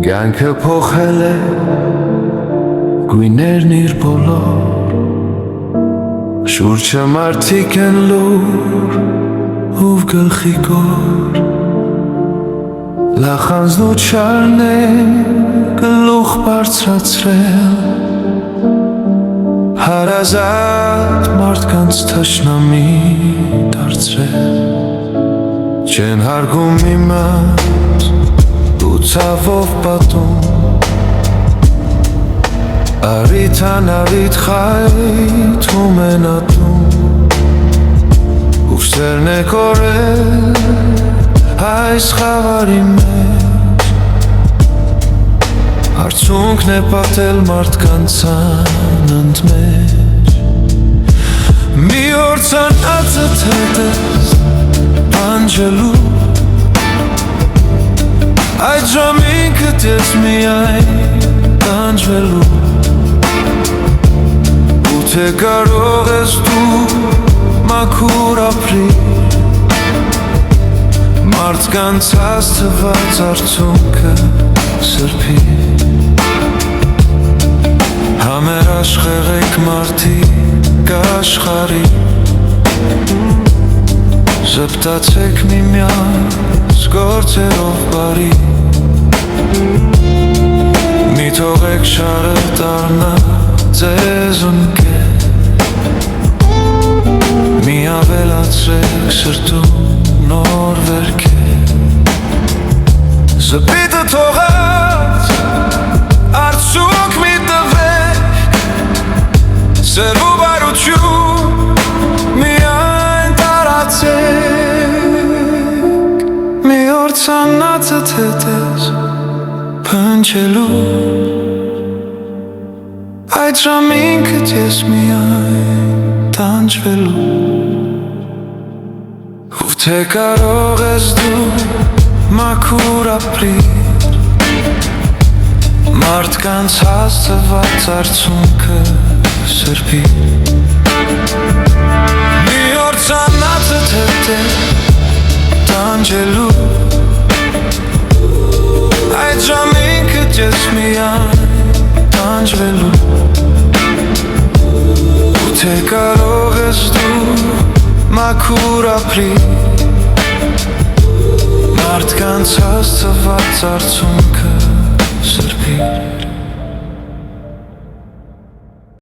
Կյանքը փոխել է գույներն իր բոլոր, շուրջը մարդիկ են լուր ու գլխի կոր, լախանձն ու չարն է գլուխ բարձրացրել, հարազատ մարդկանց թշնամի դարձրել, չեն հարգում իմաց ու ցավով պատում, Արիթ խայթում են ատում, Ուշերն է կորել այս խավարի մեջ, Հարցունքն է պատել մարդկանց անընդմեջ, Մի օր ցանածդ հետ ես պանջելու, Այդ ժամինքդ ես միայն տանջվելու, Թե կարող ես դու մաքուր ապրիր, Մարդկանց հաստված արդյունքը սրբիր, Համերաշխեղ եք մարդիկ աշխարհի, Ժպտացեք միմյանց գործերով բարի, Մի թողեք շարը դառնա ձեզ ընկեր, Մի ավելացրեք սրտում նոր վերքեր, Զպիտը թողած արդյունք մի տվեք, Սեր ու բարություն միայն տարածեք, Մի օր ցանածդ հետ ես փնչելու, Այդ ժամինքդ ես միայն տանջվելու, Ու թե կարող ես դու մաքուր ապրիր, Մարդկանց հաստված արդյունքը սրբիր, Մի օր ցանածդ հետ ես տանջելու, Այդ ժամինքդ ես միայն տանջվելու, Թե կարող ես դու մաքուր ապրիր, Մարդկանց հաստված արդյունքը սրբիր,